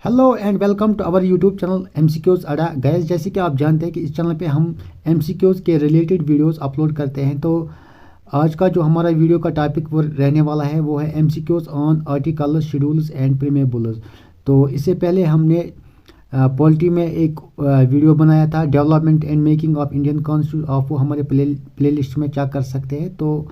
Hello and welcome to our YouTube channel MCQs अड्डा। Guess जैसे कि आप जानते हैं कि इस चैनल पे हम एमसीक्यूज के रिलेटेड वीडियोस अपलोड करते हैं। तो आज का जो हमारा वीडियो का टॉपिक वो रहने वाला है वो है MCQs on articles, schedules and preambles. तो इससे पहले हमने पॉलिटी में एक वीडियो बनाया था, development and making of Indian constitution. आप वो हमारे प्लेलिस्ट में चेक कर सकते हैं। तो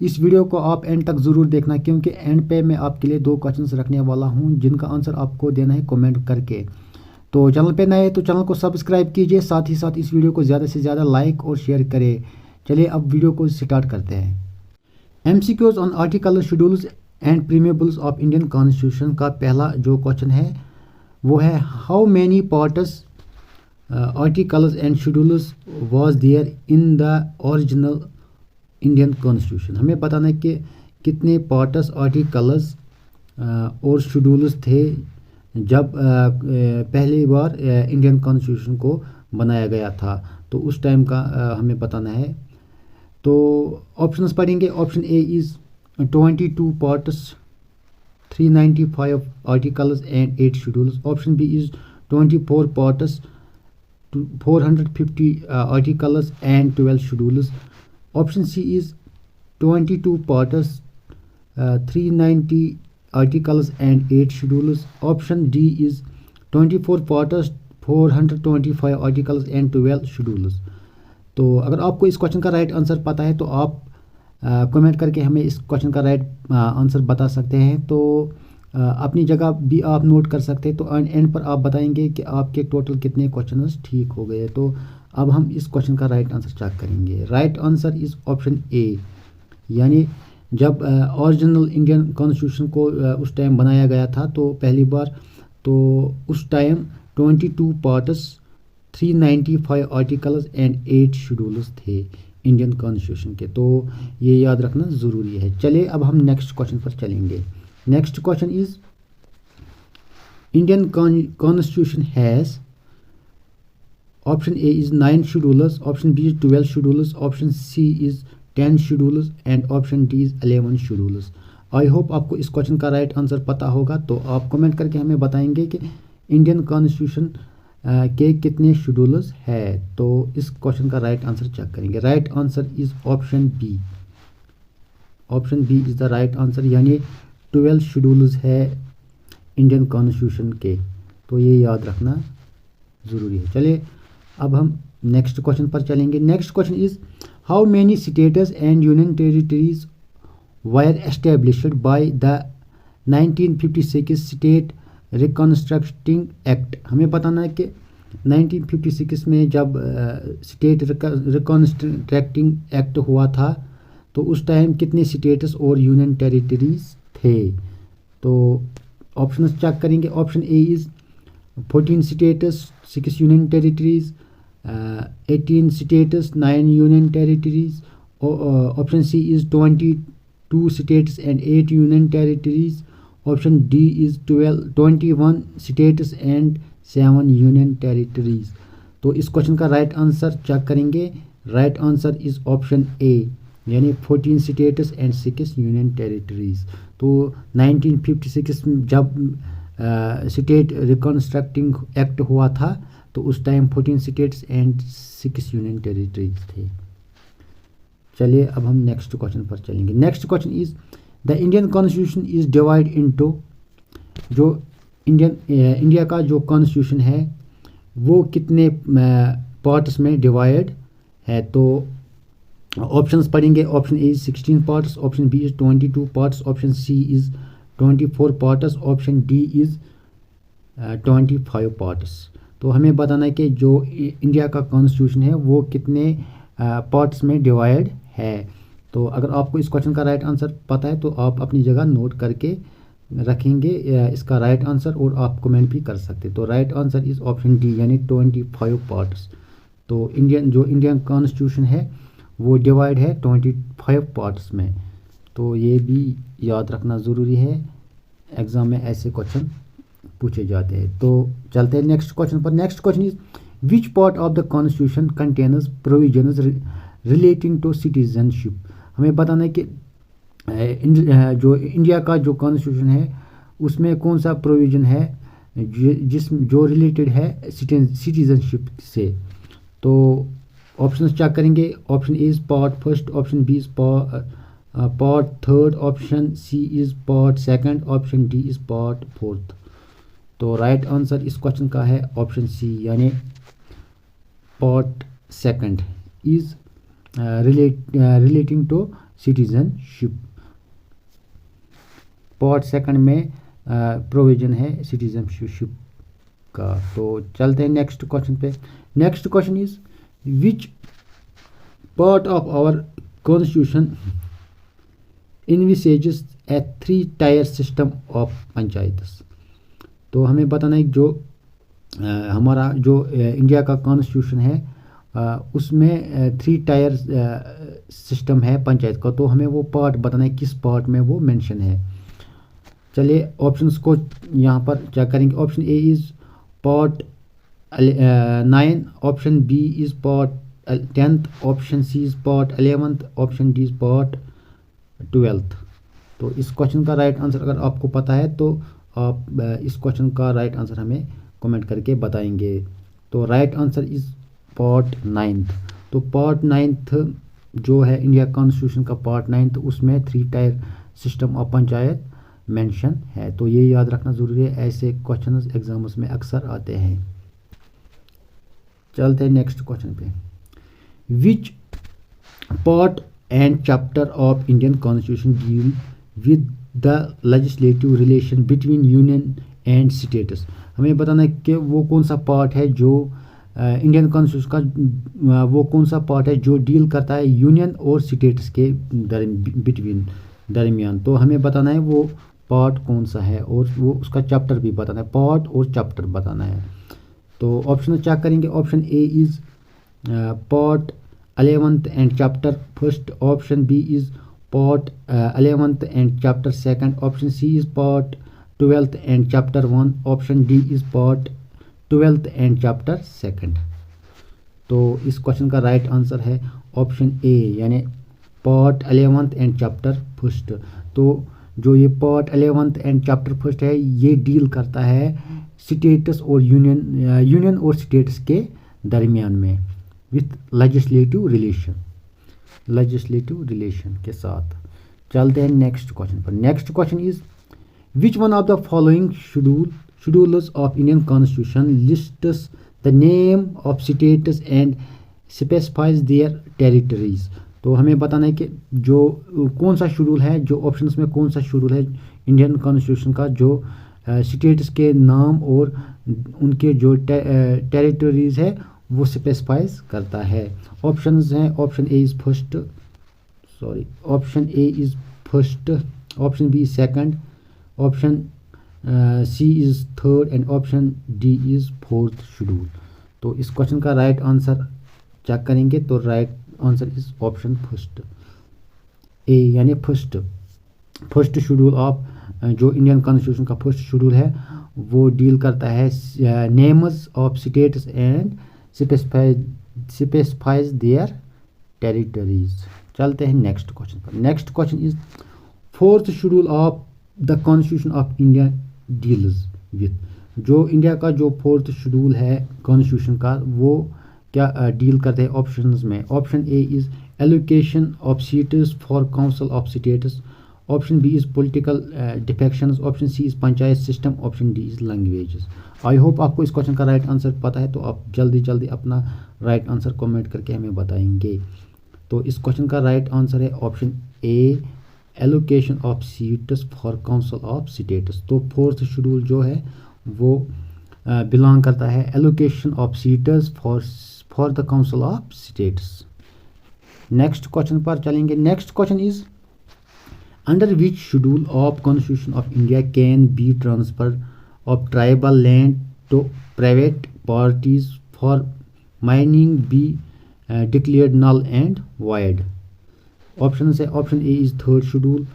इस वीडियो को आप एंड तक ज़रूर देखना, क्योंकि एंड पे मैं आपके लिए 2 क्वेश्चंस रखने वाला हूं जिनका आंसर आपको देना है कमेंट करके। तो चैनल पे नए तो चैनल को सब्सक्राइब कीजिए, साथ ही साथ इस वीडियो को ज़्यादा से ज़्यादा लाइक और शेयर करें। चलिए अब वीडियो को स्टार्ट करते हैं। MCQs on article, schedules and preambles of Indian constitution का पहला जो क्वेश्चन है वो है, how many parts articles and schedules was there in the original Indian constitution. हमें बताना है कि कितने पार्ट्स, आर्टिकल्स और शेड्यूल्स थे जब पहली बार इंडियन कॉन्स्टिट्यूशन को बनाया गया था। तो उस टाइम का हमें बताना है। तो ऑप्शंस पढ़ेंगे। Option A is 22 parts, 395 articles and 8 schedules. Option B is 24 parts, 450 articles and 12 schedules. Option C is 22 parts, 390 articles and 8 schedules. Option D is 24 parts, 425 articles and 12 schedules. तो अगर आपको इस क्वेश्चन का राइट आंसर पता है तो आप comment करके हमें इस क्वेश्चन का राइट आंसर बता सकते हैं। तो अपनी जगह भी आप नोट कर सकते हैं। तो एंड पर आप बताएंगे कि आपके टोटल कितने क्वेश्चन ठीक हो गए। तो अब हम इस क्वेश्चन का राइट आंसर चेक करेंगे। Right answer is option A, यानी जब ओरिजिनल इंडियन कॉन्स्टिट्यूशन को उस टाइम बनाया गया था तो पहली बार, तो उस time 22 parts, 395 articles and 8 schedules थे इंडियन कॉन्स्टिट्यूशन के। तो ये याद रखना ज़रूरी है। चलिए अब हम नेक्स्ट क्वेश्चन पर चलेंगे। Next question is, Indian constitution has, option A is 9 schedules, option B is 12 schedules, option C is 10 schedules and option D is 11 schedules. I hope आपको इस क्वेश्चन का राइट आंसर पता होगा। तो आप कमेंट करके हमें बताएंगे कि इंडियन कॉन्स्टिट्यूशन के कितने शेड्यूल्स है। तो इस क्वेश्चन का राइट आंसर चेक करेंगे। Right answer is option B. Option B is the right answer, यानी 12 शेड्यूल्स है इंडियन कॉन्स्टिट्यूशन के। तो ये याद रखना ज़रूरी है। चलिए अब हम नेक्स्ट क्वेश्चन पर चलेंगे। Next question is, how many states and union territories were established by the 1956 state reconstructing act. हमें बताना है कि 1956 में जब स्टेट रिकॉन्स्ट्रक्टिंग एक्ट हुआ था तो उस टाइम कितने स्टेट्स और यूनियन टेरिटरीज थे। तो ऑप्शन चेक करेंगे। Option A is 14 states, 6 union territories, 18 states, 9 union territories. Option C is 22 states and 8 union territories. Option D is 21 states and 7 union territories. तो इस क्वेश्चन का राइट आंसर चेक करेंगे। Right answer is option A, यानी 14 states and 6 union territories. तो 1956 में जब state reconstructing act हुआ था तो उस time 14 states and 6 union territories थे। चलिए अब हम नेक्स्ट क्वेश्चन पर चलेंगे। Next question is, the Indian constitution is divide into, जो इंडिया का जो कॉन्स्टिट्यूशन है वो कितने पार्ट्स में डिवाइड है। तो ऑप्शंस पढ़ेंगे। Option A is 16 parts, option B is 22 parts, option C is 24 parts, option D is 25 parts. तो हमें बताना है कि जो इंडिया का कॉन्स्टिट्यूशन है वो कितने पार्ट्स में डिवाइड है। तो अगर आपको इस क्वेश्चन का राइट आंसर पता है तो आप अपनी जगह नोट करके रखेंगे इसका राइट आंसर, और आप कमेंट भी कर सकते। तो right answer is option D, यानी 25 पार्ट्स। तो इंडियन कॉन्स्टिट्यूशन है वो डिवाइड है 25 पार्ट्स में। तो ये भी याद रखना ज़रूरी है, एग्ज़ाम में ऐसे क्वेश्चन पूछे जाते हैं। तो चलते हैं नेक्स्ट क्वेश्चन पर। Next question is, which part of the constitution contains provisions relating to citizenship. हमें बताना है कि जो इंडिया का जो कॉन्स्टिट्यूशन है उसमें कौन सा प्रोविज़न है जो रिलेटेड है सिटीजनशिप से। तो ऑप्शन चेक करेंगे। Option A is part first, option B is part third, option C is part second, option D is part fourth. तो राइट आंसर इस क्वेश्चन का है ऑप्शन सी, यानी part second is relating to citizenship. Part second में provision है citizenship का। तो चलते हैं नेक्स्ट क्वेश्चन पे। Next question is which part of our constitution envisages a 3-tier system of panchayat. तो हमें बताना है जो हमारा जो इंडिया का कॉन्स्टिट्यूशन है उसमें 3-tier सिस्टम है पंचायत का। तो हमें वो पार्ट बताना है किस पार्ट में वो मेंशन है। चलिए ऑप्शंस को यहाँ पर चेक करेंगे। Option A is part 9, option B is part 10th, option C is part 11th, option D is part 12th। तो इस क्वेश्चन का राइट आंसर अगर आपको पता है तो आप इस क्वेश्चन का राइट आंसर हमें कमेंट करके बताएंगे। तो right answer is part 9th। तो पार्ट 9th जो है इंडिया कॉन्स्टिट्यूशन का पार्ट 9th, उसमें 3-tier system of panchayat mention है। तो ये याद रखना ज़रूरी है, ऐसे क्वेश्चंस एग्जाम्स में अक्सर आते हैं। चलते हैं नेक्स्ट क्वेश्चन पे। Which part and chapter of Indian constitution deal with the legislative relation between union and states. हमें बताना है कि वो कौन सा पार्ट है जो इंडियन कॉन्स्टिट्यूशन का वो कौन सा पार्ट है जो डील करता है यूनियन और स्टेट्स के दरमियान। तो हमें बताना है वो पार्ट कौन सा है और वो उसका चैप्टर भी बताना है, पार्ट और चैप्टर बताना है। तो ऑप्शन चेक करेंगे। Option A is part 11th and chapter first, option B is part 11th and chapter second, option C is part 12th and chapter 1, option D is part 12th and chapter second. तो इस question का right answer है option A, यानी part 11th and chapter first. तो जो ये part 11th and chapter first है ये डील करता है स्टेट्स और यूनियन और स्टेट्स के दरमियान में विथ लेजिस्लेटिव रिलेशन के साथ। चलते हैं नेक्स्ट क्वेश्चन पर। Next question is which one of the following schedules of Indian constitution lists the name of states and specifies their territories. तो हमें बताना है कि जो कौन सा शेड्यूल है, जो ऑप्शंस में कौन सा शेड्यूल है इंडियन कॉन्स्टिट्यूशन का जो स्टेट्स के नाम और उनके जो टेरिटरीज है वो स्पेसिफाइज करता है। ऑप्शंस हैं option A is first, option A is first, option B is second, option C is third and option D is fourth schedule. तो इस क्वेश्चन का राइट आंसर चेक करेंगे। तो right answer is option first A, यानी first schedule of जो Indian constitution का first schedule है वो डील करता है names of states and specifies their territories. चलते हैं नेक्स्ट क्वेश्चन पर। Next question is fourth schedule of the constitution of India deals with. जो इंडिया का जो फोर्थ शेड्यूल है कॉन्स्टिट्यूशन का वो क्या डील करते हैं ऑप्शंस में। Option A is allocation of seats for council of states, option B is political defections, option C is panchayat system, option D is languages. I hope आपको इस क्वेश्चन का राइट आंसर पता है, तो आप जल्दी अपना राइट आंसर कमेंट करके हमें बताएंगे। तो इस क्वेश्चन का राइट आंसर है option A, allocation of seats for council of states. तो फोर्थ शेड्यूल जो है वो बिलोंग करता है allocation of seats for the council of states. Next question पर चलेंगे। Next question is under which schedule of constitution of India can be transfer of tribal land to private parties for mining be declared null and void. Option है option A is third schedule,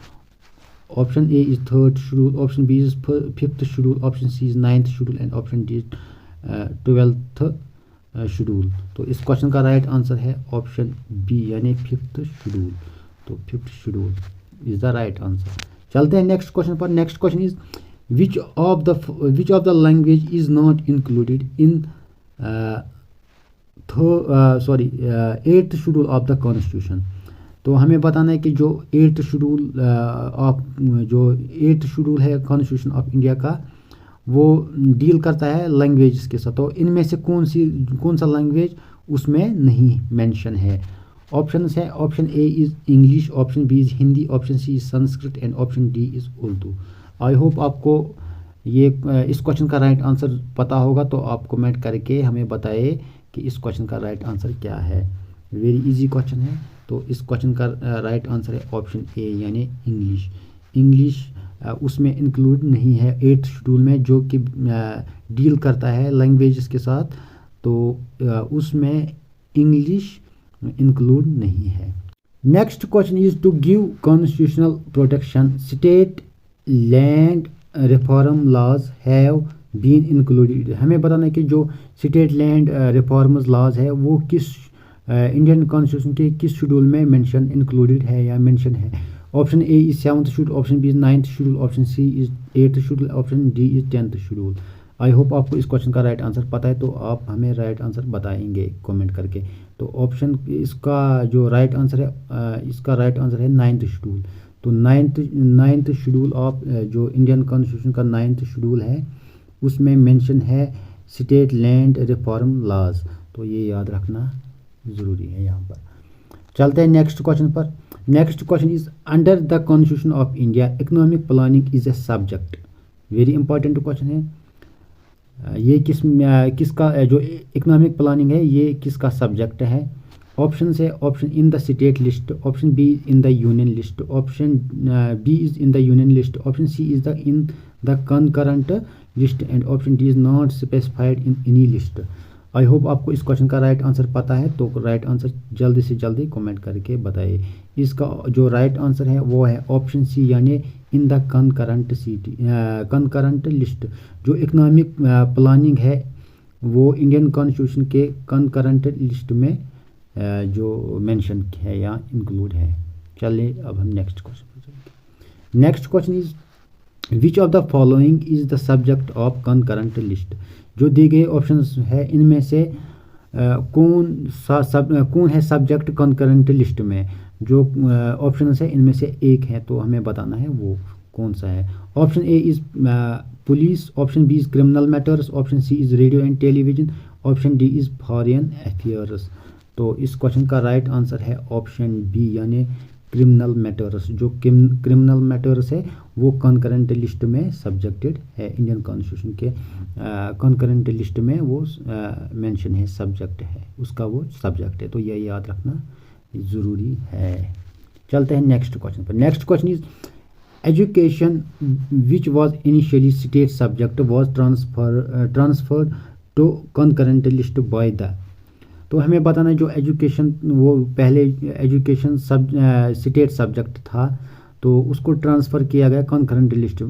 option A is third schedule, option B is fifth schedule, option C is 9th schedule and option D 12th schedule. तो इस question का right answer है option B, यानी 5th schedule. तो 5th schedule is the right answer. चलते हैं next question पर। Next question is which of the language is not included in eighth schedule of the constitution. तो हमें बताना है कि जो एट्थ शेड्यूल है कॉन्स्टिट्यूशन ऑफ इंडिया का, वो डील करता है लैंग्वेज के साथ। तो इनमें से कौन सा लैंग्वेज उसमें नहीं मेंशन है। ऑप्शन है, option A is English, option B is Hindi, option C is Sanskrit and option D is Urdu. I hope आपको ये इस क्वेश्चन का राइट आंसर पता होगा, तो आप कमेंट करके हमें बताइए कि इस क्वेश्चन का राइट आंसर क्या है। वेरी इजी क्वेश्चन है। तो इस क्वेश्चन का राइट आंसर है ऑप्शन ए यानी इंग्लिश। इंग्लिश उसमें इंक्लूड नहीं है एट्थ शेड्यूल में, जो कि डील करता है लैंग्वेजेस के साथ। तो उसमें इंग्लिश इंक्लूड नहीं है। Next question is to give constitutional protection state land reform laws have been included. हमें बताना है कि जो स्टेट लैंड रिफॉर्म्स लॉज है वो किस इंडियन कॉन्स्टिट्यूशन के किस शेड्यूल में मेंशन इंक्लूडेड है या मेंशन है। Option A is 7th schedule, option B is 9th schedule, option C is 8th schedule, option D is 10th schedule. I hope आपको इस क्वेश्चन का राइट आंसर पता है, तो आप हमें राइट आंसर बताएंगे कमेंट करके। तो ऑप्शन इसका जो राइट आंसर है, इसका राइट आंसर है 9th शेड्यूल। तो नाइन्थ शेड्यूल ऑफ जो इंडियन कॉन्स्टिट्यूशन का 9th शेड्यूल है, उसमें मेंशन है स्टेट लैंड रिफॉर्म लॉज। तो ये याद रखना ज़रूरी है यहाँ पर। चलते हैं नेक्स्ट क्वेश्चन पर। Next question is under the constitution of India economic planning is a subject. Very important question है। ये किसका जो इकोनॉमिक प्लानिंग है ये किसका सब्जेक्ट है। ऑप्शन है, option in the state list, option B in the union list, option B is in the union list, option C is the in the concurrent list and option D is not specified in any list. I hope आपको इस question का right answer पता है, तो right answer जल्दी से जल्दी comment करके बताइए। इसका जो राइट आंसर है वो है ऑप्शन सी यानी इन द कंकरेंट लिस्ट। जो इकोनॉमिक प्लानिंग है वो इंडियन कॉन्स्टिट्यूशन के कंकरेंट लिस्ट में जो मेंशन है या इंक्लूड है। चलिए अब हम नेक्स्ट क्वेश्चन पर चलेंगे। Next question is which of the following is the subject of concurrent list. जो दिए गए ऑप्शंस है इनमें से कौन है सब्जेक्ट कंकरेंट लिस्ट में। जो ऑप्शन है इनमें से एक है, तो हमें बताना है वो कौन सा है। Option A is police, option B is criminal matters, option C is radio and television, option D is foreign affairs. तो इस क्वेश्चन का राइट आंसर है ऑप्शन बी यानी क्रिमिनल मैटर्स। जो क्रिमिनल मैटर्स है वो कंकरेंट लिस्ट में subjected है। इंडियन कॉन्स्टिट्यूशन के कंकरेंट लिस्ट में वो मेंशन है, सब्जेक्ट है उसका, वो सब्जेक्ट है। तो ये याद रखना ज़रूरी है। चलते हैं नेक्स्ट क्वेश्चन पर। Next question is education which was initially state subject was transferred to concurrent list by the. तो हमें बताना है जो एजुकेशन वो पहले एजुकेशन स्टेट सब्जेक्ट था, तो उसको ट्रांसफ़र किया गया कंकरेंट लिस्ट।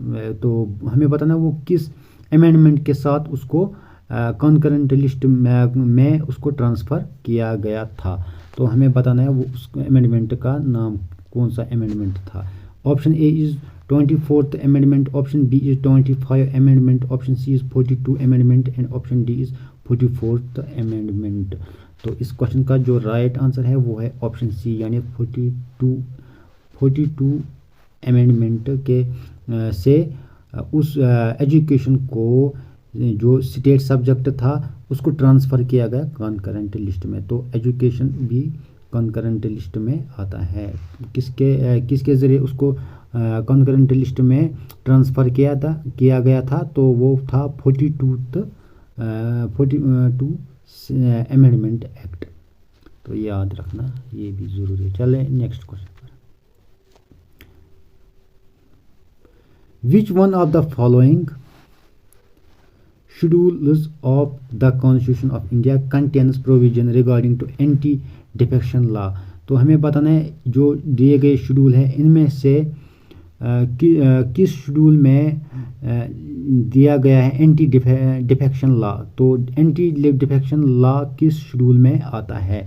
तो हमें बताना है वो किस अमेंडमेंट के साथ उसको कंकरेंट लिस्ट में उसको ट्रांसफ़र किया गया था। तो हमें बताना है वो उस अमेंडमेंट का नाम कौन सा अमेंडमेंट था। Option A is 24th amendment, option B is 25 amendment, option C is 42 amendment and option D is 44th amendment. तो इस क्वेश्चन का जो राइट आंसर है वो है ऑप्शन सी यानी 42 अमेंडमेंट के से उस एजुकेशन को जो स्टेट सब्जेक्ट था उसको ट्रांसफ़र किया गया कंकरेंट लिस्ट में। तो एजुकेशन भी कंकरेंट लिस्ट में आता है। किसके ज़रिए उसको कंकरेंट लिस्ट में ट्रांसफ़र किया गया था, तो वो था 42 अमेंडमेंट एक्ट। तो याद रखना ये भी ज़रूरी है। चलें नेक्स्ट क्वेश्चन पर। Which one of the following schedules of the constitution of India contains provision regarding to anti defection law. तो हमें बताना है जो दिए गए शेड्यूल है इनमें से किस शेड्यूल में दिया गया है एंटी डिफेक्शन लॉ। तो एंटी डिफेक्शन लॉ किस शेड्यूल में आता है।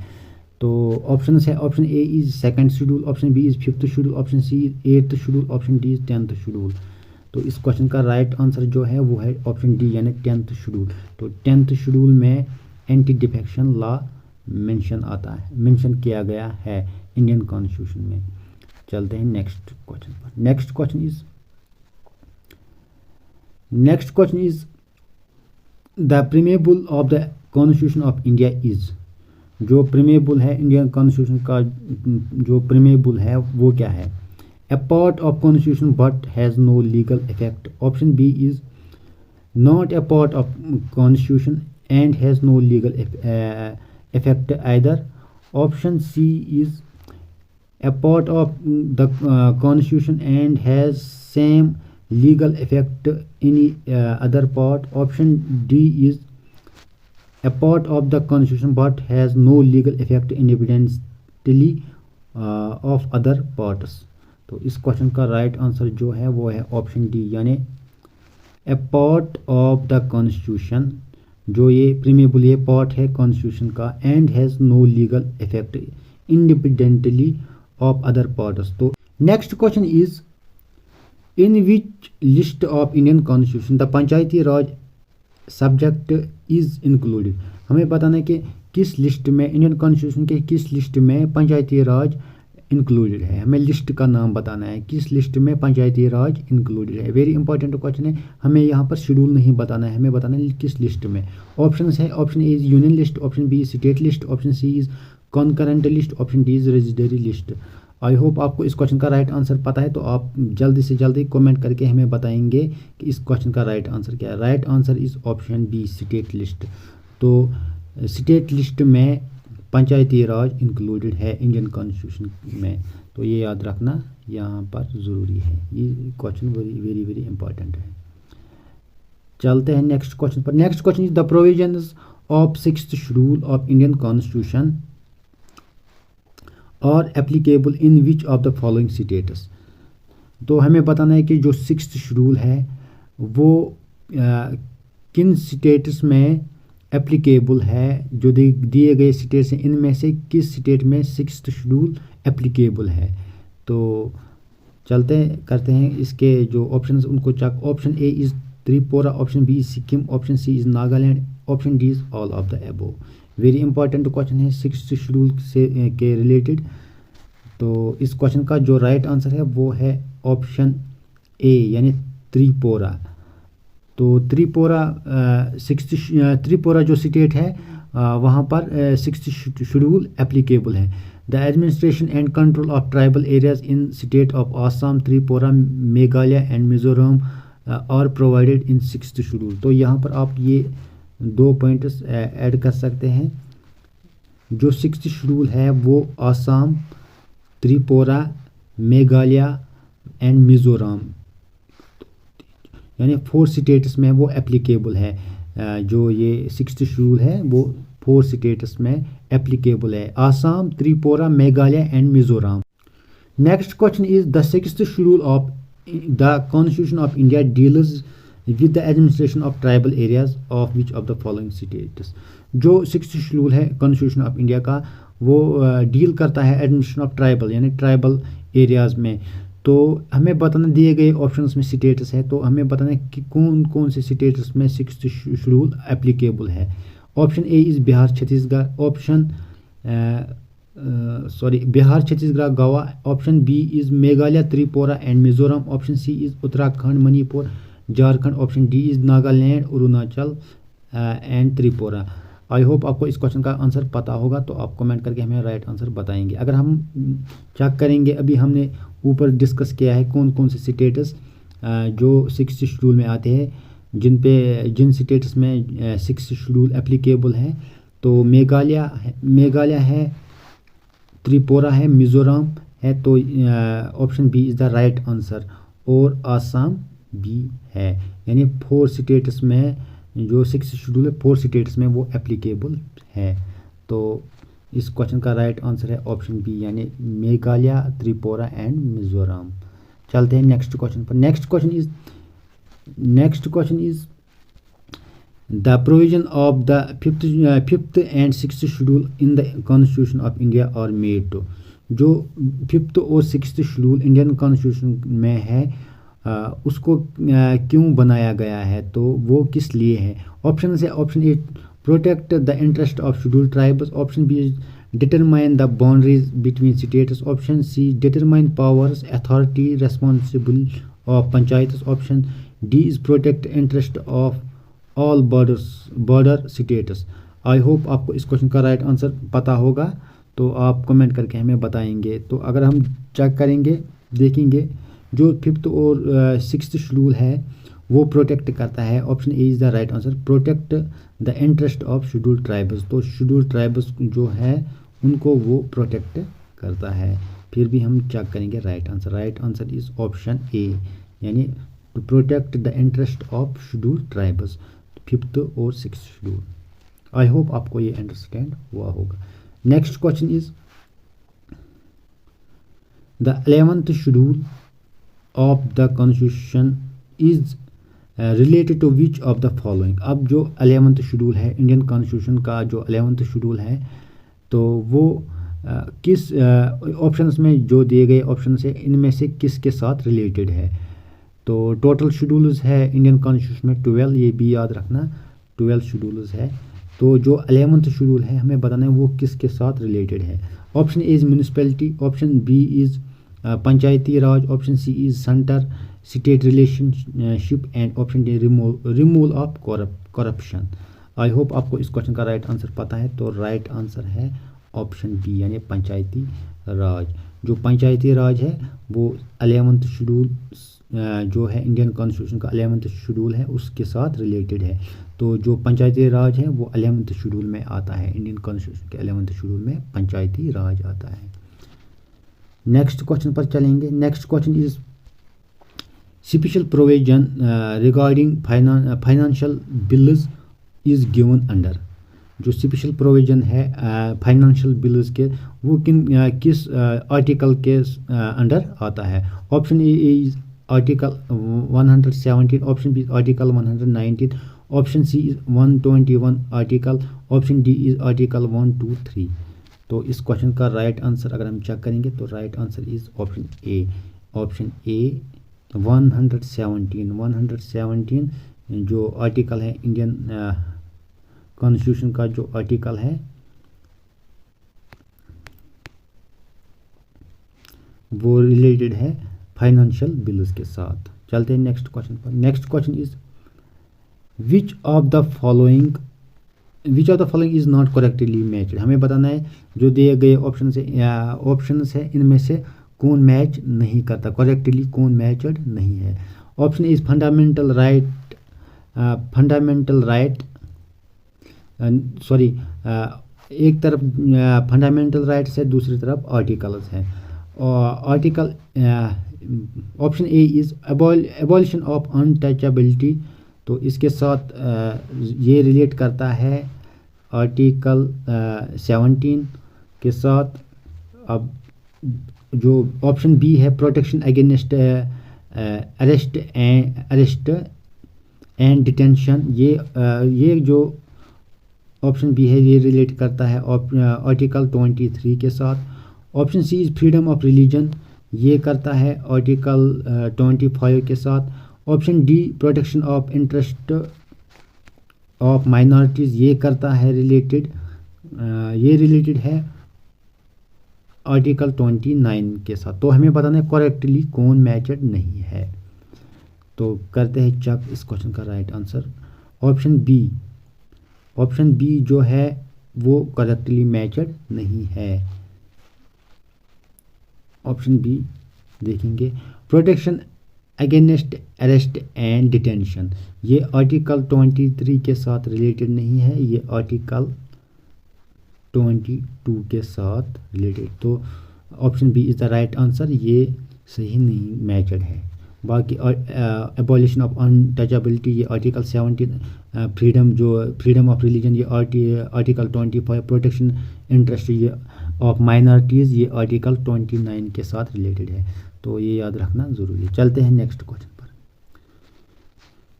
तो ऑप्शन है, option A is 2nd schedule, option B is 5th schedule, option C is 8th schedule, option D is 10th schedule. तो इस क्वेश्चन का राइट आंसर जो है वो है ऑप्शन डी यानी 10th शेड्यूल। तो 10th शेड्यूल में एंटी डिफेक्शन लॉ मेंशन किया गया है इंडियन कॉन्स्टिट्यूशन में। चलते हैं नेक्स्ट क्वेश्चन पर। Next question is the preamble of the constitution of India is. जो प्रीमेबल है इंडियन कॉन्स्टिट्यूशन का, जो प्रीमेबल है वो क्या है? A part of constitution but has no legal effect. Option B is not a part of constitution and has no legal effect either. Option C is a part of the constitution and has same legal effect any other part. Option D is a part of the constitution but has no legal effect independently of other parts. तो इस question का right answer जो है वो है option D यानी a part of the constitution. जो ये प्रीमेबल ये पार्ट है कॉन्स्टिट्यूशन का and has no legal effect independently of other parts. तो next question is in which list of Indian constitution the panchayati raj subject is included. हमें बताना है कि किस लिस्ट में, इंडियन कॉन्स्टिट्यूशन के किस लिस्ट में पंचायती राज इंक्लूडेड है। हमें लिस्ट का नाम बताना है, किस लिस्ट में पंचायती राज इंक्लूडेड है। वेरी इंपॉर्टेंट क्वेश्चन है। हमें यहाँ पर शेड्यूल नहीं बताना है, हमें बताना है किस लिस्ट में। ऑप्शंस है, option A is union list, option B is state list, option C is concurrent list, option D is residuary list. I hope आपको इस क्वेश्चन का राइट आंसर पता है, तो आप जल्दी से जल्दी कमेंट करके हमें बताएंगे कि इस क्वेश्चन का राइट आंसर क्या है। Right answer is option B state list. तो स्टेट लिस्ट में पंचायती राज इंक्लूडेड है इंडियन कॉन्स्टिट्यूशन में, तो ये याद रखना यहाँ पर ज़रूरी है। ये क्वेश्चन वेरी वेरी इंपॉर्टेंट है। चलते हैं नेक्स्ट क्वेश्चन पर। Next question is the provisions of 6th schedule of Indian constitution are applicable in which of the following states. तो हमें बताना है कि जो 6th शेड्यूल है वो किन स्टेट्स में एप्लीकेबल है। जो दिए गए स्टेट्स हैं इनमें से किस स्टेट में 6th शेड्यूल एप्लीकेबल है। तो चलते करते हैं इसके जो ऑप्शन उनको check. Option A is Tripura, option B is Sikkim, option C is Nagaland, option D is all of the above. Very important question है 6th शेड्यूल से के रिलेटेड। तो इस क्वेश्चन का जो राइट आंसर है वो है ऑप्शन ए यानी त्रिपुरा। तो त्रिपुरा जो स्टेट है वहाँ पर 6th शेड्यूल एप्लीकेबल है। The administration and control of tribal areas in state of Assam, Tripura, Meghalaya and Mizoram are provided in 6th schedule. तो यहाँ पर आप ये 2 पॉइंट्स ऐड कर सकते हैं। जो 6th शेड्यूल है वो आसाम, त्रिपुरा, मेघालय एंड मिजोरम यानी 4 स्टेट्स में वो एप्लीकेबल है। जो ये 6th शेड्यूल है वो 4 स्टेट्स में एप्लीकेबल है, Assam, Tripura, Meghalaya and Mizoram. Next question is the 6th schedule of the constitution of India deals with the administration of tribal areas of which of the following states. जो 6th शेड्यूल है constitution of India का वो deal करता है administration of tribal यानी tribal areas में। तो हमें बताना दिए गए ऑप्शंस में स्टेटस है, तो हमें बताना है कि कौन कौन से स्टेटस में 6th शेड्यूल एप्लीकेबल है। Option A is Bihar Chhattisgarh, Bihar Chhattisgarh Goa, option B is Meghalaya Tripura and Mizoram, option C is Uttarakhand Manipur Jharkhand, option D is Nagaland Arunachal and Tripura. I hope आपको इस क्वेश्चन का आंसर पता होगा, तो आप कमेंट करके हमें राइट आंसर बताएंगे। अगर हम चेक करेंगे, अभी हमने ऊपर डिस्कस किया है कौन कौन से स्टेटस जो 6th शेड्यूल में आते हैं, जिन स्टेटस में 6th शेड्यूल एप्लीकेबल है। तो मेघालय है, त्रिपुरा है, मिजोरम है, तो option B is the right answer, और आसाम भी है। यानी 4 स्टेट्स में जो 6th शेड्यूल है 4 स्टेट्स में वो एप्लीकेबल है। तो इस क्वेश्चन का राइट आंसर है ऑप्शन बी यानी मेघालय, त्रिपुरा एंड मिजोरम। चलते हैं नेक्स्ट क्वेश्चन पर। Next question is the provision of the 5th and 6th schedule in the constitution of India are made to. जो 5th और 6th शेड्यूल इंडियन कॉन्स्टिट्यूशन में है उसको क्यों बनाया गया है, तो वो किस लिए है। ऑप्शन है option A protect the interest of scheduled tribes, option B is determine the boundaries between states, option C determine powers authority responsible of panchayat, option D is protect interest of all border states. I hope आपको इस question का right answer पता होगा, तो आप comment करके हमें बताएंगे। तो अगर हम चेक करेंगे, देखेंगे जो फिफ्थ और सिक्स्थ शेड्यूल है वो प्रोटेक्ट करता है। Option A is the right answer, protect the interest of scheduled tribes. तो शेड्यूल्ड ट्राइब्स जो है उनको वो प्रोटेक्ट करता है। फिर भी हम चेक करेंगे right answer. Right answer is option A, यानी to protect the interest of scheduled tribes, fifth और सिक्स्थ शेड्यूल। आई होप आपको ये अंडरस्टैंड हुआ होगा। Next question is the 11th schedule of the constitution is related to which of the following. अब जो 11th schedule है Indian constitution का, जो 11th शेड्यूल है तो वो किस ऑप्शंस में जो दिए गए ऑप्शन है इनमें से किसके साथ रिलेटेड है। तो टोटल शेड्यूल्स है इंडियन कॉन्स्टिट्यूशन में 12, ये भी याद रखना 12 शेड्यूल्स है। तो जो 11th शेड्यूल है हमें बताना है वो किसके साथ रिलेटेड है। Option A is municipality, option B is Panchayati Raj, option C is centre state relationship and option D removal of corruption. I hope आपको इस क्वेश्चन का राइट आंसर पता है। तो राइट आंसर है ऑप्शन बी, यानी पंचायती राज। जो पंचायती राज है वो 11th शेड्यूल जो है इंडियन कॉन्स्टिट्यूशन का 11th शेड्यूल है उसके साथ रिलेटेड है। तो जो पंचायती राज है वो 11th शेड्यूल में आता है, इंडियन कॉन्स्टिट्यूशन के 11th शेड्यूल में पंचायती राज आता है। नेक्स्ट क्वेश्चन पर चलेंगे। Next question is special provision regarding financial bills is given under. जो स्पेशल प्रोविजन है फाइनेंशियल बिल्स के वो किस आर्टिकल के अंडर आता है। Option A is article 117, option B article 119, option C is 121 article, option D is article 123। तो इस क्वेश्चन का राइट आंसर अगर हम चेक करेंगे तो right answer is option A, option A 117 जो आर्टिकल है इंडियन कॉन्स्टिट्यूशन का, जो आर्टिकल है वो रिलेटेड है फाइनेंशियल बिल्स के साथ। चलते हैं नेक्स्ट क्वेश्चन पर। Next question is which of the following is not correctly matched. हमें बताना है जो दिए गए ऑप्शन है इनमें से कौन मैच नहीं करता, करेक्टली कौन मैचड नहीं है। ऑप्शन इज फंडामेंटल राइट एक तरफ फंडामेंटल राइट्स है, दूसरी तरफ आर्टिकल्स हैं। Article option A is abolition of untouchability, तो इसके साथ ये रिलेट करता है आर्टिकल 17 के साथ। अब जो ऑप्शन बी है protection against arrest and detention, ये जो ऑप्शन बी है ये रिलेट करता है आर्टिकल 23 के साथ। Option C is freedom of religion, ये करता है आर्टिकल 25 के साथ। Option D protection of interest of minorities, ये करता है रिलेटेड है आर्टिकल 29 के साथ। तो हमें बताना है करेक्टली कौन मैचड नहीं है। तो करते हैं चेक इस क्वेश्चन का राइट आंसर। ऑप्शन बी जो है वो करेक्टली मैचड नहीं है। ऑप्शन बी देखेंगे protection against arrest and detention, ये आर्टिकल 23 के साथ रिलेटेड नहीं है, ये आर्टिकल 22 के साथ रिलेटेड। तो option B is the right answer, ये सही नहीं मैचड है। बाकी एबॉलिशन ऑफ अनटचेबिलिटी ये आर्टिकल 17, फ्रीडम ऑफ रिलीजन ये आर्टिकल 25, प्रोटेक्शन इंटरेस्ट ये ऑफ माइनॉरिटीज़ ये आर्टिकल 29 के साथ रिलेटेड है। तो ये याद रखना ज़रूरी है। चलते हैं नेक्स्ट क्वेश्चन पर।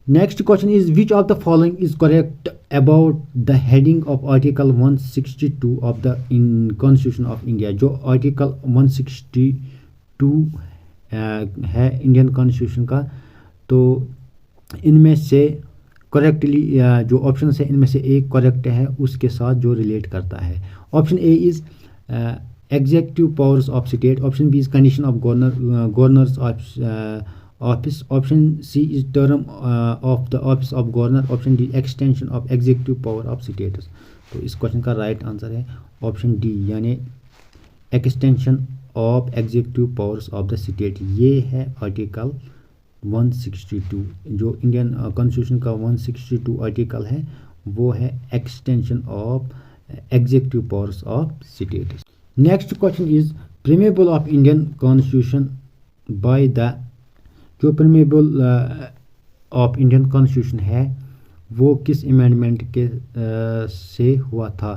Next question is which of the following is correct about the heading of article 162 of the constitution of India. जो आर्टिकल 162 है इंडियन कॉन्स्टिट्यूशन का, तो इनमें से करेक्टली जो ऑप्शन है इनमें से एक करेक्ट है उसके साथ जो रिलेट करता है। Option A is executive powers of state, option B is condition of governor's office, option C is term of the office of governor, option D extension of executive power of states. तो इस question का right answer है option D यानी extension of executive powers of the state. ये है article 162, जो Indian constitution का 162 article है वो है extension of executive powers of states. Next question is preamble of Indian constitution by the, जो प्रीमेबल ऑफ इंडियन कॉन्स्टिट्यूशन है वो किस अमेंडमेंट के से हुआ था।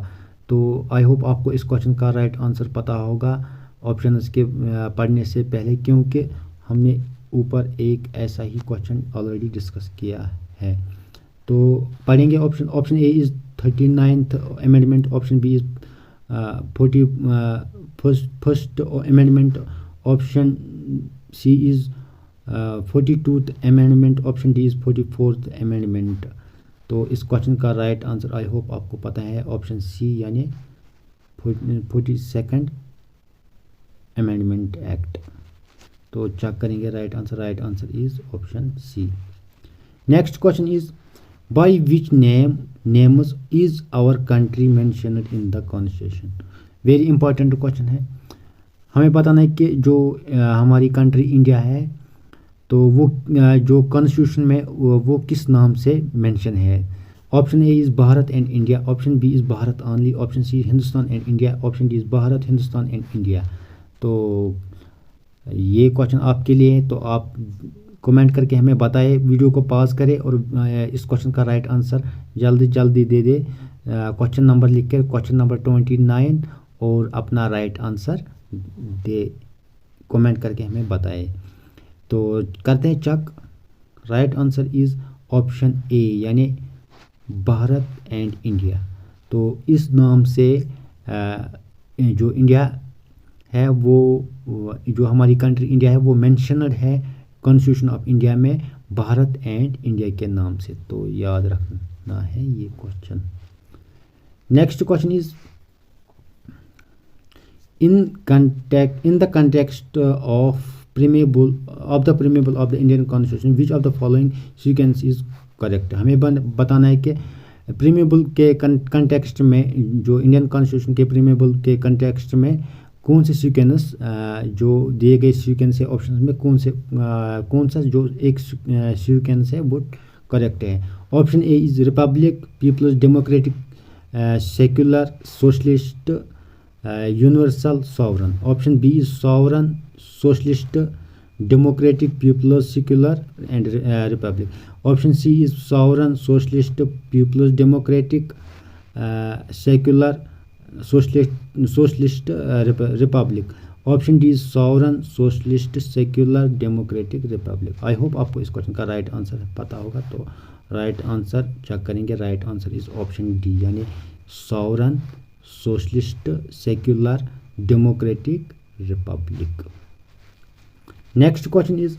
तो आई होप आपको इस क्वेश्चन का राइट आंसर पता होगा ऑप्शंस के पढ़ने से पहले, क्योंकि हमने ऊपर एक ऐसा ही क्वेश्चन ऑलरेडी डिस्कस किया है। तो पढ़ेंगे option A is 39th amendment, option B is 41st amendment, option C is 42th amendment, option D is 44th amendment. तो इस क्वेश्चन का राइट आंसर आई होप आपको पता है ऑप्शन सी यानी 42nd अमेंडमेंट एक्ट। तो चेक करेंगे right answer is option C. Next question is by which names is our country mentioned in the constitution. Very important question है। हमें बताना है कि जो हमारी कंट्री इंडिया है तो वो जो कॉन्स्टिट्यूशन में वो किस नाम से मेंशन है। Option A is Bharat and India, option B is Bharat only, option C Hindustan and India, option D is Bharat Hindustan and India. तो ये क्वेश्चन आपके लिए है, तो आप कमेंट करके हमें बताएं, वीडियो को पॉज करें और इस क्वेश्चन का राइट आंसर जल्दी दे दे। क्वेश्चन नंबर लिख कर क्वेश्चन नंबर 29 और अपना राइट आंसर दे, कमेंट करके हमें बताएं। तो करते हैं check. Right answer is option A यानी भारत एंड इंडिया। तो इस नाम से जो इंडिया है वो जो हमारी कंट्री इंडिया है वो मेंशनड है कॉन्स्टिट्यूशन ऑफ इंडिया में भारत एंड इंडिया के नाम से। तो याद रखना है ये question. Next question is in the context of preamble of the Indian Constitution which of the following sequence is correct। हमें बताना है कि प्रीमेबल के कंटेक्स्ट में, जो इंडियन कॉन्स्टिट्यूशन के प्रीमेबल के कंटेक्स्ट में कौन से सीक्वेंस जो दिए गए सीक्वेंस है ऑप्शन में कौन सा जो एक सीक्वेंस है वो करेक्ट है। Option A is republic, people's democratic, secular, socialist, universal, sovereign. Option B is sovereign, socialist, democratic, people's, secular and republic. Option C is sovereign, socialist, people's democratic, secular, socialist, republic. Option D is sovereign, socialist, secular, democratic, republic. I hope आपको इस question का right answer पता होगा। तो right answer check करेंगे। Right answer is option D यानी sovereign, socialist, secular, democratic, republic. Next question is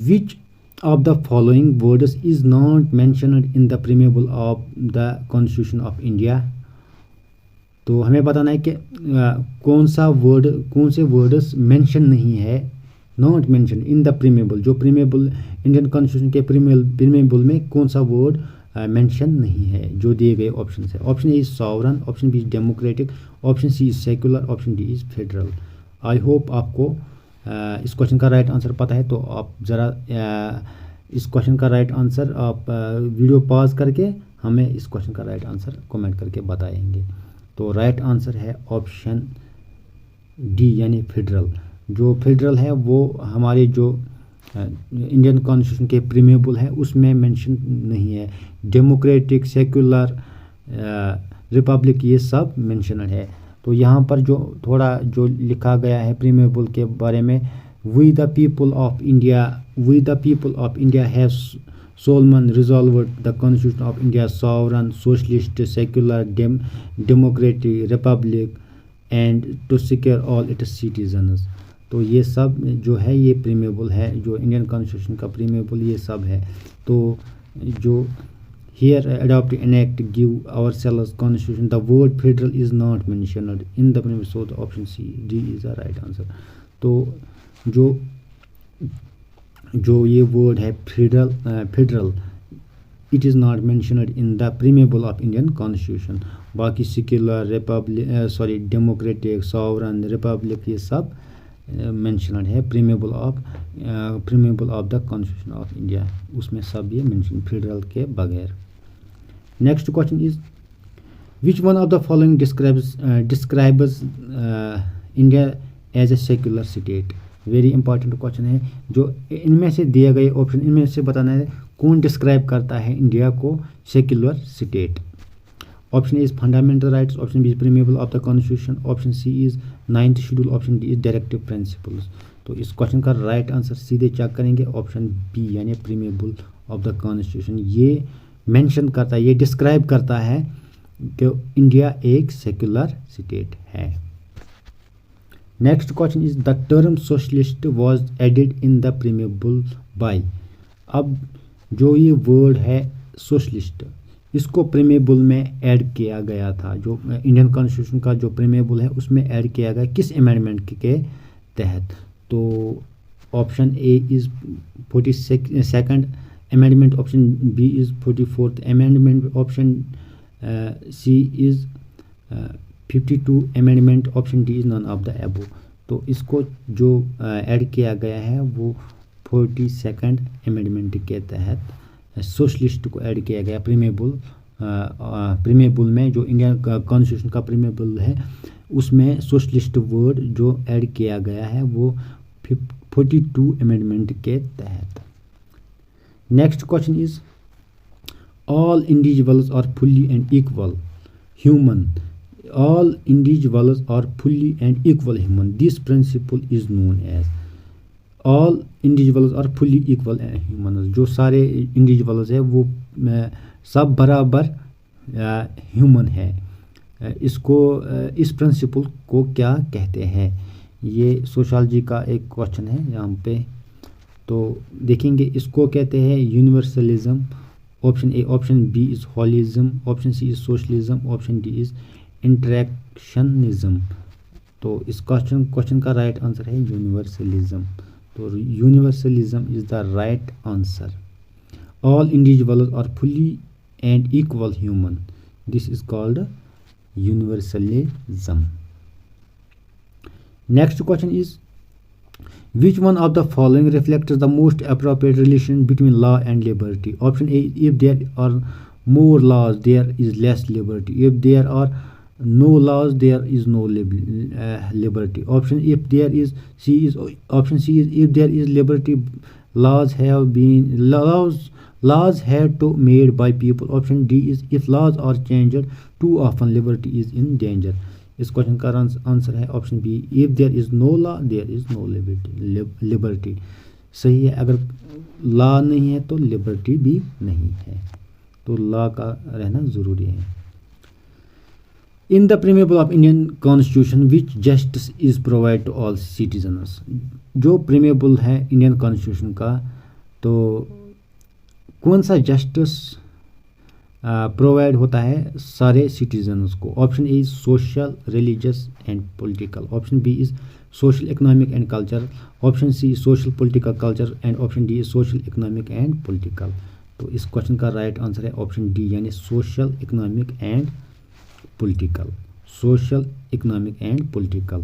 which of the following words is not mentioned in the preamble of the constitution of India. तो हमें बताना है कि कौन से words mention नहीं है, not mention in the preamble. जो प्रीमेबल इंडियन कॉन्स्टिट्यूशन के प्रीमेबल में कौन सा वर्ड मेंशन नहीं है जो दिए गए ऑप्शन है। Option A is sovereign, option B is democratic, option C is secular, option D is federal. I hope आपको इस क्वेश्चन का राइट आंसर पता है। तो आप ज़रा इस क्वेश्चन का राइट आंसर आप वीडियो पॉज करके हमें इस क्वेश्चन का राइट आंसर कमेंट करके बताएंगे। तो राइट आंसर है ऑप्शन डी यानी फेडरल। जो फेडरल है वो हमारे जो इंडियन कॉन्स्टिट्यूशन के प्रीमेबल है उसमें मेंशन नहीं है। डेमोक्रेटिक, सेक्युलर, रिपब्लिक ये सब मेंशनड है। तो यहाँ पर जो थोड़ा जो लिखा गया है प्रीमेबल के बारे में, we the people of India have solemn resolved the constitution of India sovereign, socialist, secular, democratic, republic and to secure all its citizens. तो ये सब जो है ये प्रीमेबल है, जो इंडियन कॉन्स्टिट्यूशन का प्रीमेबल ये सब है। तो जो here adopt enact give ourselves constitution, the word federal is not mentioned in the preamble, so the option C D is the right answer। तो जो ये वर्ड है federal it is not mentioned in the preamble of Indian constitution. बाकी secular, republic, democratic, sovereign, republic ये सब mentioned है preamble of the constitution of India, उसमें सब ये मेंशन फेडरल के बगैर। Next question is which one of the following describes India as a secular state. Very important question है, जो इनमें से दिए गए ऑप्शन इनमें से बताना है कौन डिस्क्राइब करता है इंडिया को secular state. Option A is fundamental rights, option B is preamble of the constitution, option C is 9th schedule, option D is directive principles. तो इस क्वेश्चन का राइट आंसर सीधे चेक करेंगे ऑप्शन बी यानी preamble of the constitution. ये mention करता है, ये डिस्क्राइब करता है कि इंडिया एक सेक्युलर स्टेट है। Next question is the term socialist was added in the preamble bye. अब जो ये वर्ड है सोशलिस्ट, इसको प्रीमेबल में ऐड किया गया था, जो इंडियन कॉन्स्टिट्यूशन का जो प्रीमेबल है उसमें ऐड किया गया किस अमेंडमेंट के तहत। तो option A is 42nd amendment, option B is 44th amendment, option C is 52 amendment, option D is none of the above. तो इसको जो ऐड किया गया है वो 42nd अमेंडमेंट के तहत सोशलिस्ट को ऐड किया गया प्रीमेबल में। जो इंडियन कॉन्स्टिट्यूशन का प्रीमेबल है उसमें सोशलिस्ट वर्ड जो ऐड किया गया है वो 42 अमेंडमेंट के तहत। Next question is all individuals are fully and equal human. All individuals are fully and equal human, this principle is known as. All individuals are fully equal human, जो सारे individuals है वो सब बराबर ह्यूमन है। इसको इस प्रिंसिपल को क्या कहते हैं, ये सोशियोलॉजी का एक क्वेश्चन है यहाँ पे। तो देखेंगे इसको कहते हैं universalism, option A, option B is holism, option C is socialism, option D is interactionism. तो इस क्वेश्चन का राइट आंसर है यूनिवर्सलिज्म। तो universalism is the right answer. All individuals are fully and equal human, this is called universalism. Next question is which one of the following reflects the most appropriate relation between law and liberty? Option A, if there are more laws there is less liberty, if there are no laws there is no liberty. Option if there is C is option C is if there is liberty laws have to made by people. Option D is if laws are changed too often liberty is in danger. इस question का answer है option B, if there is no law there is no liberty. सही है, अगर law नहीं है तो liberty भी नहीं है, तो लॉ का रहना ज़रूरी है। In the preamble of Indian constitution which justice is provide to all citizens. जो प्रीमेबल है इंडियन कॉन्स्टिट्यूशन का, तो कौन सा जस्टिस प्रोवाइड होता है सारे सिटीजन्स को। Option A is social, religious and political, option B is social, economic and culture, option C is social, political, culture and option D is social, economic and political. तो इस question का right answer है option D यानी social, economic and political. Social, economic and political.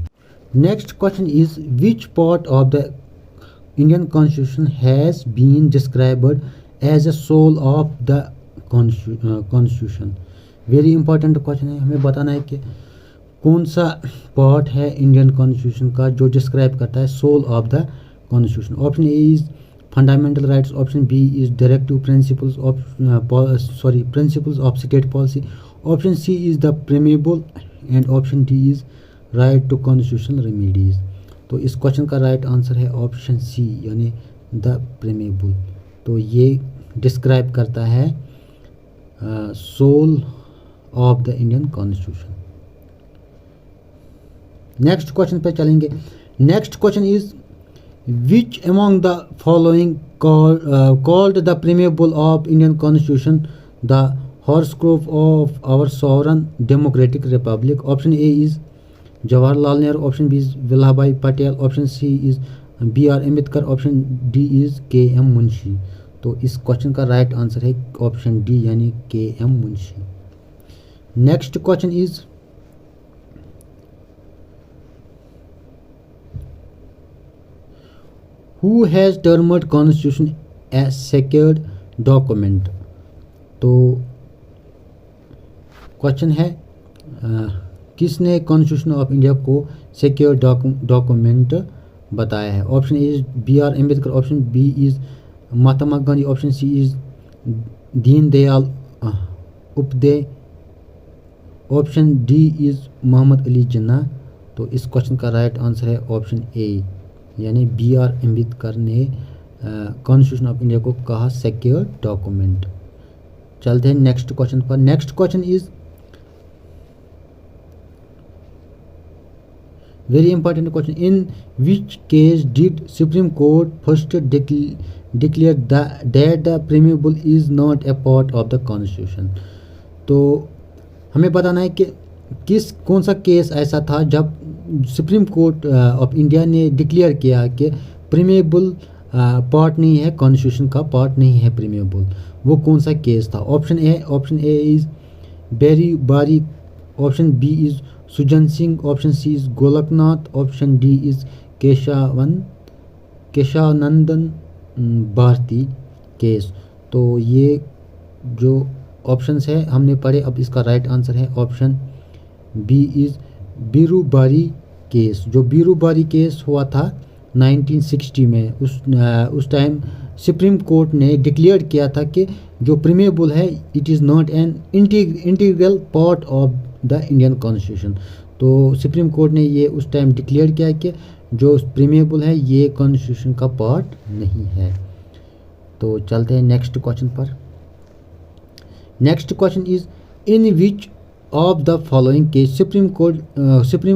Next question is which part of the Indian constitution has been described as a soul of the constitution. Very important question है, हमें बताना है कि कौन सा part है Indian constitution का जो डिस्क्राइब करता है soul of the constitution. Option A is fundamental rights, option B is directive principles principles of state policy, option C is the preamble and option D is right to constitutional remedies. तो इस question का right answer है option C यानी the preamble. तो ये describe करता है soul of the Indian constitution. Next question पे चलेंगे। Next question is, which among the following called the preamble of Indian Constitution the horoscope of our sovereign democratic republic? Option A is Jawaharlal Nehru, option B is Vallabhbhai Patel, option C is B.R. Ambedkar, option D is K.M. Munshi. तो इस question का right answer है option D यानी K.M. Munshi. Next question is, Who has termed Constitution as sacred document? तो question है किसने constitution of India को secure document बताया है? Option A is B.R. Ambedkar, option B is Mahatma Gandhi, option C is Deendayal Upadhyay, option D is Mohammad Ali Jinnah. तो इस question का right answer है ऑप्शन ए यानी B.R. अम्बेडकर ने कॉन्स्टिट्यूशन ऑफ इंडिया को कहा सिक्योर डॉक्यूमेंट। चलते हैं नेक्स्ट क्वेश्चन पर। Next question is very important question, in which case did Supreme Court first declare that the preamble is not a part of the constitution? तो हमें बताना है कि कौन सा केस ऐसा था जब सुप्रीम कोर्ट ऑफ इंडिया ने डिक्लेयर किया कि प्रीमेबल पार्ट नहीं है, कॉन्स्टिट्यूशन का पार्ट नहीं है प्रीमेबल। वो कौन सा केस था? Option A is Berubari, option B is Sajjan Singh, option C is Golaknath, option D is Kesavananda Bharati case. तो ये जो ऑप्शंस है हमने पढ़े, अब इसका राइट आंसर है option B is Berubari case. जो बीरूबारी केस हुआ था 1960 में, उस टाइम सुप्रीम कोर्ट ने डिक्लेयर किया था कि जो प्रीमेबल है it is not an integral part of the Indian constitution. तो सुप्रीम कोर्ट ने ये उस टाइम डिक्लेयर किया कि जो प्रीमेबल है ये कॉन्स्टिट्यूशन का पार्ट नहीं है। तो चलते हैं नेक्स्ट क्वेश्चन पर। Next question is, in which of the following case Supreme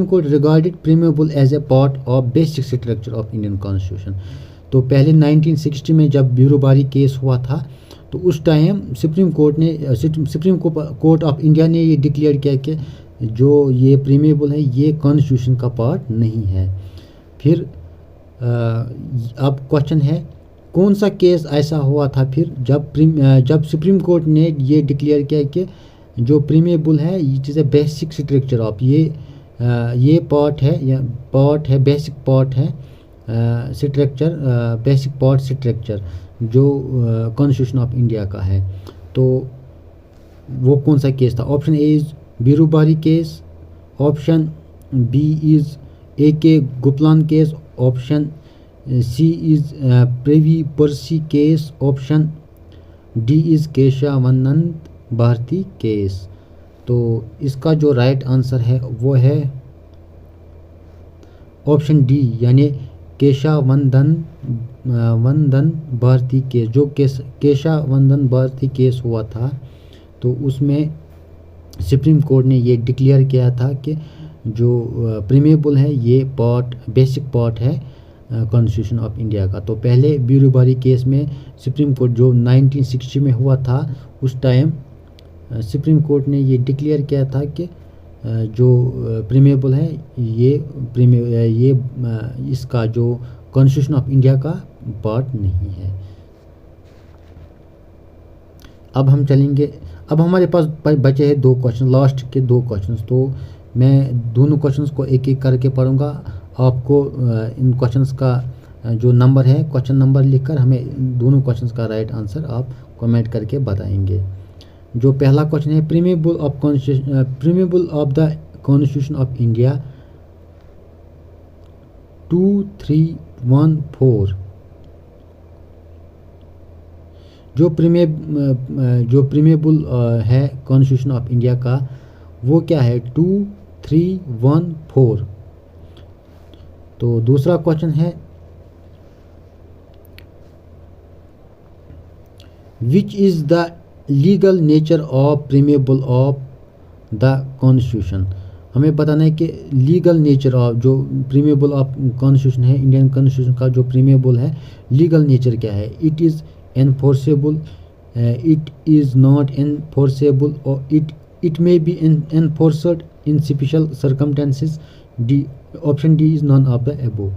Court regarded preamble as a part of basic structure of Indian Constitution? तो पहले 1960 में जब बीरूबारी केस हुआ था तो उस time Supreme court of India ने ये डिक्लेयर किया कि जो ये प्रीमेबल है ये कॉन्स्टिट्यूशन का पार्ट नहीं है। फिर अब क्वेश्चन है कौन सा केस ऐसा हुआ था फिर जब सुप्रीम कोर्ट ने ये डिक्लेयर किया कि जो प्रीमेबल है it is a basic structure of ये पार्ट है बेसिक पार्ट है स्ट्रक्चर बेसिक पार्ट स्ट्रक्चर जो कॉन्स्टिट्यूशन ऑफ इंडिया का है। तो वो कौन सा केस था? Option A is Berubari case, option B is A.K. Gopalan case, option C is privy purse case, option D is Kesavananda Bharati case. तो इसका जो राइट आंसर है वो है ऑप्शन डी यानी केशवानंदन भारती केस। जो केशवानंदन भारती केस हुआ था तो उसमें सुप्रीम कोर्ट ने ये डिक्लेयर किया था कि जो प्रीमेबल है ये बेसिक पार्ट है कॉन्स्टिट्यूशन ऑफ इंडिया का। तो पहले बीरूबारी केस में सुप्रीम कोर्ट जो 1960 में हुआ था उस टाइम सुप्रीम कोर्ट ने ये डिक्लेयर किया था कि जो प्रीमेबल है ये इसका जो कॉन्स्टिट्यूशन ऑफ इंडिया का पार्ट नहीं है। अब हम चलेंगे, अब हमारे पास बचे हैं 2 क्वेश्चन, लास्ट के 2 क्वेश्चंस। तो मैं दोनों क्वेश्चंस को एक एक करके पढ़ूंगा। आपको इन क्वेश्चंस का जो नंबर है क्वेश्चन नंबर लिखकर हमें दोनों क्वेश्चंस का राइट आंसर आप कमेंट करके बताएंगे। जो पहला क्वेश्चन है, preamble of the constitution of India 2314। जो प्रीमेबल है कॉन्स्टिट्यूशन ऑफ इंडिया का वो क्या है? 2314। तो दूसरा क्वेश्चन है, which is the legal nature of preamble of the constitution? हमें बताना है कि लीगल नेचर ऑफ जो प्रीमेबल ऑफ कॉन्स्टिट्यूशन है, इंडियन कॉन्स्टिट्यूशन का जो प्रीमेबल है, लीगल नेचर क्या है। It is enforceable, it is not enforceable, और it may be enforced in special circumstances. D, option D is none of the above.